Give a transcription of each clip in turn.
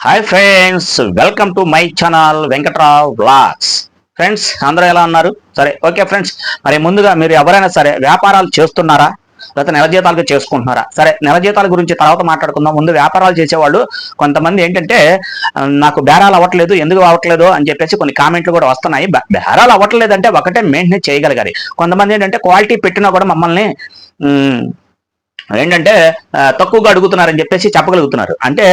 Hi friends, welcome to my channel Venkatrao vlogs. Friends అందరూ ఎలా ఉన్నారు? సరే, ఓకే ఫ్రెండ్స్. మరి ముందుగా మీరు ఎవరైనా సరే వ్యాపారాలు చేస్తున్నారా, లేకపోతే నెల జీతాలుగా చేసుకుంటున్నారా? సరే, నెల జీతాల గురించి తర్వాత మాట్లాడుకుందాం. ముందు వ్యాపారాలు చేసేవాళ్ళు కొంతమంది ఏంటంటే నాకు బేరాలు అవ్వట్లేదు, ఎందుకు అవ్వట్లేదు అని చెప్పేసి కొన్ని కామెంట్లు కూడా వస్తున్నాయి. బేరాలు అవ్వట్లేదు అంటే ఒకటే మెయింటెనెన్స్ చేయగలగాలి. కొంతమంది ఏంటంటే క్వాలిటీ పెట్టినా కూడా మమ్మల్ని ఏంటంటే తక్కువగా అడుగుతున్నారని చెప్పేసి చెప్పగలుగుతున్నారు. అంటే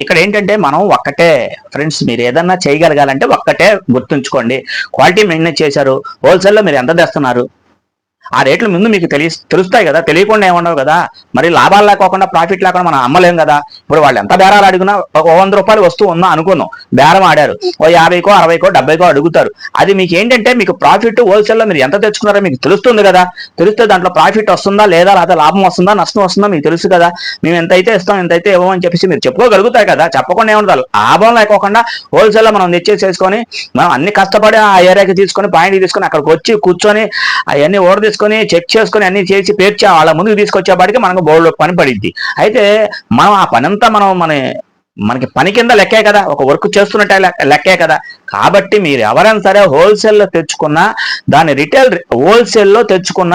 ఇక్కడ ఏంటంటే మనం ఒక్కటే ఫ్రెండ్స్, మీరు ఏదన్నా చేయగలగాలంటే ఒక్కటే గుర్తుంచుకోండి. క్వాలిటీ మెయింటైన్ చేశారు, హోల్సేల్లో మీరు ఎంత తెస్తున్నారు, ఆ రేట్లు ముందు మీకు తెలుస్తాయి కదా. తెలియకుండా ఏమన్నావు కదా, మరి లాభాలు లేకోకుండా ప్రాఫిట్ లేకుండా మనం అమ్మలేం కదా. ఇప్పుడు వాళ్ళు ఎంత బేరాలు అడిగినా ఒక 100 రూపాయలు వస్తువు ఉందా అనుకుందాం, బేరం ఆడారు, ఓ 50కో 60కో 70కో అడుగుతారు. అది మీకు ఏంటంటే మీకు ప్రాఫిట్ హోల్సేల్లో మీరు ఎంత తెచ్చుకున్నారో మీకు తెలుస్తుంది కదా. తెలిస్తే దాంట్లో ప్రాఫిట్ వస్తుందా లేదా, లేదా లాభం వస్తుందా నష్టం వస్తుందా మీకు తెలుసు కదా. మేము ఎంతైతే ఇస్తాం ఎంతైతే ఇవ్వమని చెప్పేసి మీరు చెప్పుకోగలుగుతాయి కదా. చెప్పకుండా ఏమంటారు, లాభం లేకోకుండా హోల్సేల్లో మనం తెచ్చేసేసుకొని మనం అన్ని కష్టపడి ఆ ఏరియాకి తీసుకొని పాయింట్ తీసుకొని అక్కడికి వచ్చి కూర్చొని అవన్నీ ఓడ తీసుకొని చెక్ చేసుకొని అన్ని చేసి పేర్చి వాళ్ళ ముందుకు తీసుకొచ్చేపాటికి మనకు బోర్డు పని పడిద్ది. అయితే మనం ఆ పని అంతా మనకి పని కింద లెక్కే కదా, ఒక వర్క్ చేస్తున్నట్టే లెక్కే కదా. కాబట్టి మీరు ఎవరైనా సరే హోల్సేల్లో తెచ్చుకున్న దాని హోల్సేల్లో తెచ్చుకున్న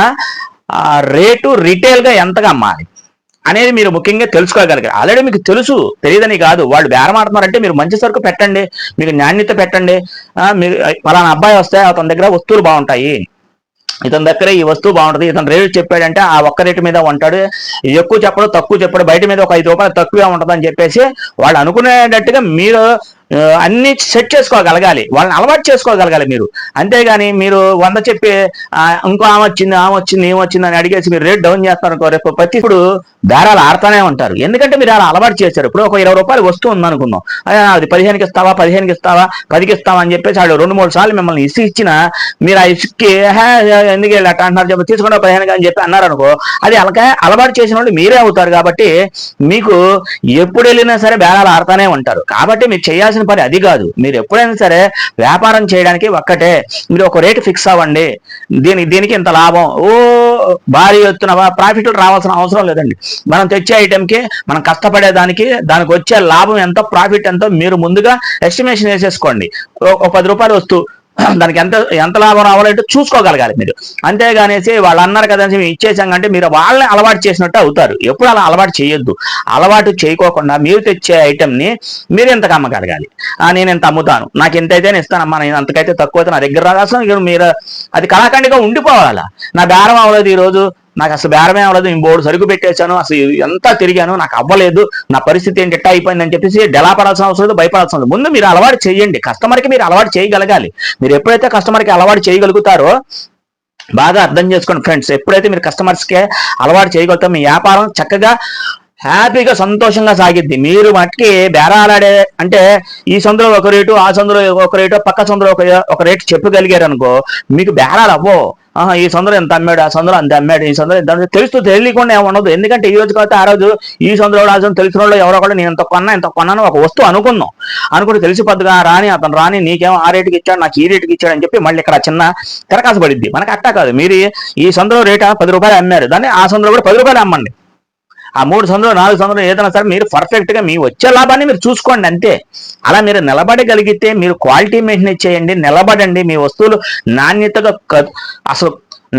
రేటు రిటైల్గా ఎంతగా అమ్మాలి అనేది మీరు ముఖ్యంగా తెలుసుకోగలిగారు. ఆల్రెడీ మీకు తెలుసు, తెలియదని కాదు. వాళ్ళు బేరమాడుతున్నారంటే మీరు మంచి సరుకు పెట్టండి, మీకు నాణ్యత పెట్టండి. మీరు పలానా అబ్బాయి వస్తే అతని దగ్గర వస్తువులు బాగుంటాయి, ఇతని దగ్గర ఈ వస్తువు బాగుంటుంది, ఇతను రేటు చెప్పాడంటే ఆ ఒక్క రేటు మీద ఉంటాడు, ఎక్కువ చెప్పడు తక్కువ చెప్పడు, బయట మీద ఒక 5 రూపాయలు తక్కువే ఉంటుంది అని చెప్పేసి వాళ్ళు అనుకునేటట్టుగా మీరు అన్ని సెట్ చేసుకోగలగాలి, వాళ్ళని అలవాటు చేసుకోగలగాలి మీరు. అంతేగాని మీరు 100 చెప్పి ఇంకో ఆమె వచ్చింది ఏమొచ్చింది అని అడిగేసి మీరు రేట్ డౌన్ చేస్తారు. రేపు ఇప్పుడు బేరాలు ఆడుతూనే ఉంటారు. ఎందుకంటే మీరు అలా అలవాటు చేశారు. ఇప్పుడు ఒక 20 రూపాయలు వస్తువు ఉందనుకుందాం, అది 15కి ఇస్తావా 15కి ఇస్తావా 10కి ఇస్తావా అని చెప్పేసి వాళ్ళు 2-3 సార్లు మిమ్మల్ని ఇచ్చినా మీరు ఆ ఇసుక్కి ఎందుకు అట్లా అంటున్నారు చెప్పి తీసుకుంటే 15 అని చెప్పి అన్నారనుకో, అది అలవాటు చేసిన వాళ్ళు మీరే అవుతారు. కాబట్టి మీకు ఎప్పుడు వెళ్ళినా సరే బేరాలు ఆడుతూనే ఉంటారు. కాబట్టి మీరు చేయాల్సిన పని అది కాదు. మీరు ఎప్పుడైనా సరే వ్యాపారం చేయడానికి ఒక్కటే, మీరు ఒక రేటు ఫిక్స్ అవ్వండి, దీనికి ఇంత లాభం, భారీ ఎత్తున ప్రాఫిట్లు రావాల్సిన అవసరం లేదండి. మనం తెచ్చే ఐటెంకి మనం కష్టపడేదానికి దానికి వచ్చే లాభం ఎంతో ప్రాఫిట్ ఎంతో మీరు ముందుగా ఎస్టిమేషన్ వేసేసుకోండి. ఒక 10 రూపాయలు వస్తువు, దానికి ఎంత లాభం రావాలంటే చూసుకోగలగాలి మీరు. అంతేగానేసి వాళ్ళు అన్నారు కదా మేము ఇచ్చేసాం అంటే మీరు వాళ్ళని అలవాటు చేసినట్టు అవుతారు. ఎప్పుడు అలా అలవాటు చేయొద్దు. అలవాటు చేయకోకుండా మీరు తెచ్చే ఐటెంని మీరు ఎంతకు అమ్మగలగాలి. నేను ఎంత అమ్ముతాను, నాకు ఎంతైతే ఇస్తానమ్మా, నేను అంతకైతే తక్కువ అయితే నా దగ్గర రాగాల్సిన మీరు అది కళాఖండిగా ఉండిపోవాలా. నా బేరం అవ్వలేదు ఈరోజు, నాకు అసలు బేరమే అవ్వలేదు, నేను బోర్డు సరుకు పెట్టేశాను, అసలు ఎంత తిరిగాను, నాకు అవ్వలేదు, నా పరిస్థితి ఏంటి ఎట్టా అయిపోయిందని చెప్పేసి డెలాపడాల్సిన అవసరం లేదు, భయపడాల్సిన లేదు. ముందు మీరు అలవాటు చేయండి, కస్టమర్కి మీరు అలవాటు చేయగలగాలి. మీరు ఎప్పుడైతే కస్టమర్కి అలవాటు చేయగలుగుతారో బాగా అర్థం చేసుకోండి ఫ్రెండ్స్. ఎప్పుడైతే మీరు కస్టమర్స్కే అలవాటు చేయగలుగుతారో మీ వ్యాపారం చక్కగా హ్యాపీగా సంతోషంగా సాగిద్ది. మీరు మట్టికి బేరాలాడే అంటే ఈ సందులో ఒక రేటు, ఆ సందులో ఒక రేటు, పక్క సందులో ఒక రేటు చెప్పగలిగారు అనుకో, మీకు బేరాలు అవ్వో. ఈ సందులో ఎంత అమ్మాడు, ఆ సందులో అంత అమ్మాడు, ఈ సందులో ఎంత తెలుస్తూ తెలియకుండా ఏమన్నదు. ఎందుకంటే ఈ రోజు కాబట్టి ఆ రోజు ఈ సందులో ఆ సందులో తెలిసిన వాళ్ళు ఎవరో కూడా నేను ఎంత కొన్నాను ఒక వస్తువు అనుకుంటే తెలిసిపోద్దుగా అతను రాని నీకేమో ఆ రేటుకి ఇచ్చాడు, నాకు ఈ రేటుకి ఇచ్చాడు అని చెప్పి మళ్ళీ ఇక్కడ చిన్న తిరకాసు పడిద్ది. మనకు అట్టా కాదు. మీరు ఈ సందులో రేటు 10 రూపాయలు అమ్మారు, దాన్ని ఆ సందులో కూడా 10 రూపాయలు అమ్మండి. ఆ 3 సందులు 4 సందులు ఏదైనా సరే మీరు పర్ఫెక్ట్ గా మీ వచ్చే లాభాన్ని మీరు చూసుకోండి అంతే. అలా మీరు నిలబడగలిగితే మీరు క్వాలిటీ మెయింటైన్ చేయండి, నిలబడండి. మీ వస్తువులు నాణ్యతగా, అసలు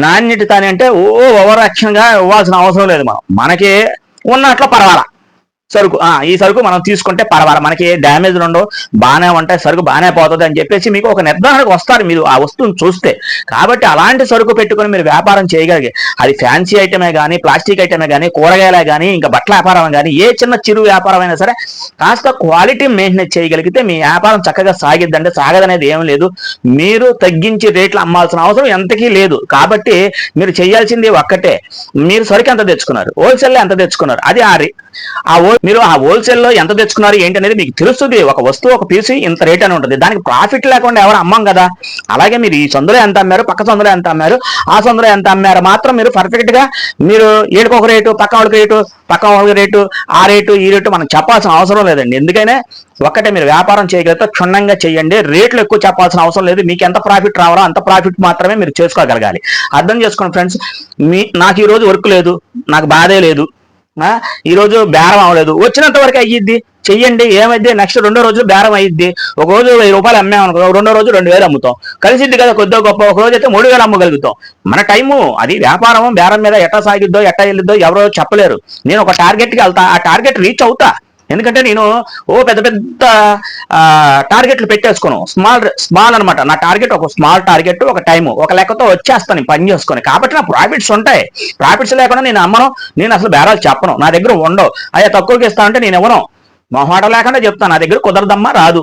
నాణ్యత అంటే ఓవర్ యాక్షన్ గా ఇవ్వాల్సిన అవసరం లేదు. మనకి ఉన్నట్లు పర్వాలా సరుకు, ఈ సరుకు మనం తీసుకుంటే పర్వాలేదు, మనకి డ్యామేజ్లు ఉండవు, బాగానే ఉంటాయి, సరుకు బాగానే పోతుంది అని చెప్పేసి మీకు ఒక నిర్ధారణకు వస్తారు మీరు ఆ వస్తువుని చూస్తే. కాబట్టి అలాంటి సరుకు పెట్టుకొని మీరు వ్యాపారం చేయగలిగే, అది ఫ్యాన్సీ ఐటమే కానీ, ప్లాస్టిక్ ఐటమే కానీ, కూరగాయలే కానీ, ఇంకా బట్టల వ్యాపారం కానీ, ఏ చిన్న చిరు వ్యాపారం అయినా సరే కాస్త క్వాలిటీ మెయింటైన్ చేయగలిగితే మీ వ్యాపారం చక్కగా సాగిద్దంటే సాగదనేది ఏం లేదు. మీరు తగ్గించి రేట్లు అమ్మాల్సిన అవసరం ఎంతకీ లేదు. కాబట్టి మీరు చేయాల్సింది ఒక్కటే, మీరు సరుకు ఎంత తెచ్చుకున్నారు, హోల్సేల్లో ఎంత తెచ్చుకున్నారు, అది మీరు ఆ హోల్సేల్లో ఎంత తెచ్చుకున్నారు ఏంటి అనేది మీకు తెలుస్తుంది. ఒక వస్తువు ఒక పీసు ఇంత రేట్ అని ఉంటుంది, దానికి ప్రాఫిట్ లేకుండా ఎవరు అమ్మం కదా. అలాగే మీరు ఈ సందులో ఎంత అమ్మారు, పక్క సందులో ఎంత అమ్మారు, ఆ సందులో ఎంత అమ్మారు మాత్రం మీరు పర్ఫెక్ట్ గా మీరు ఏడుకొక రేటు, పక్క వాళ్ళకి రేటు, ఆ రేటు ఈ రేటు మనం చెప్పాల్సిన అవసరం లేదండి. ఎందుకైనా ఒక్కటే, మీరు వ్యాపారం చేయగలిగితే క్షుణ్ణంగా చేయండి. రేట్లు ఎక్కువ చెప్పాల్సిన అవసరం లేదు. మీకు ఎంత ప్రాఫిట్ రావాలో అంత ప్రాఫిట్ మాత్రమే మీరు చేసుకోగలగాలి. అర్థం చేసుకోండి ఫ్రెండ్స్. నాకు ఈ రోజు వర్క్ లేదు, నాకు బాధే లేదు, ఈ రోజు బేరం అవ్వలేదు, వచ్చినంత వరకు అయ్యిద్ది, చెయ్యండి, ఏమైద్ది, నెక్స్ట్ రెండో రోజు బేరం అయ్యిద్ది. ఒక రోజు 1000 రూపాయలు అమ్మామనుకో, రెండో రోజు 2000 అమ్ముతాం, కలిసిద్ది కదా కొద్దిగా గొప్ప. ఒక రోజు అయితే 3000 అమ్మగలుగుతాం. మన టైము అది. వ్యాపారం బేరం మీద ఎట్టా సాగిద్దో ఎట్టా వెళ్ళిద్దో ఎవరో చెప్పలేరు. నేను ఒక టార్గెట్కి వెళ్తా, ఆ టార్గెట్ రీచ్ అవుతా. ఎందుకంటే నేను పెద్ద పెద్ద టార్గెట్లు పెట్టేసుకోను, స్మాల్ స్మాల్ అనమాట. నా టార్గెట్ ఒక స్మాల్ టార్గెట్, ఒక టైము, ఒక లెక్కతో వచ్చేస్తాను పని చేసుకొని. కాబట్టి నా ప్రాఫిట్స్ ఉంటాయి. ప్రాఫిట్స్ లేకుండా నేను అమ్మను, నేను అసలు బేరాలు చెప్పను, నా దగ్గర ఉండవు. అయ్యా తక్కువకి ఇస్తానంటే నేను ఇవ్వను, మొహమాట లేకుండా చెప్తాను, నా దగ్గర కుదరదమ్మా, రాదు.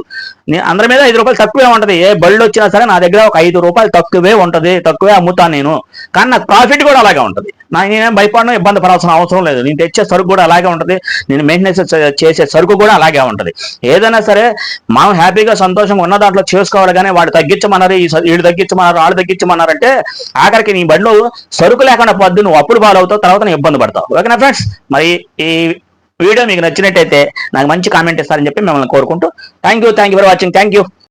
నేను అందరి మీద 5 రూపాయలు తక్కువే ఉంటుంది. ఏ బళ్ళు వచ్చినా సరే నా దగ్గర ఒక 5 రూపాయలు తక్కువే ఉంటుంది, తక్కువే అమ్ముతాను నేను. కానీ నాకు ప్రాఫిట్ కూడా అలాగే ఉంటుంది. నేనేం భయపడను, ఇబ్బంది పడాల్సిన అవసరం లేదు. నేను తెచ్చే సరుకు కూడా అలాగే ఉంటుంది, నేను మెయింటెనెన్స్ చేసే సరుకు కూడా అలాగే ఉంటుంది. ఏదైనా సరే మనం హ్యాపీగా సంతోషంగా ఉన్న దాంట్లో చేసుకోవాలి. కానీ వాడు తగ్గించమన్నారు, వీడు తగ్గించమన్నారు, వాళ్ళు తగ్గించమన్నారంటే ఆఖరికి నీ బండ్లు సరుకు లేకుండా పొద్దు, నువ్వు అప్పుడు బాలవుతావు, తర్వాత నువ్వు ఇబ్బంది పడతావు. ఓకేనా ఫ్రెండ్స్? మరి ఈ వీడియో మీకు నచ్చినట్టయితే నాకు మంచి కామెంట్ ఇస్తారని చెప్పి మిమ్మల్ని కోరుకుంటూ thank you for watching. Thank you.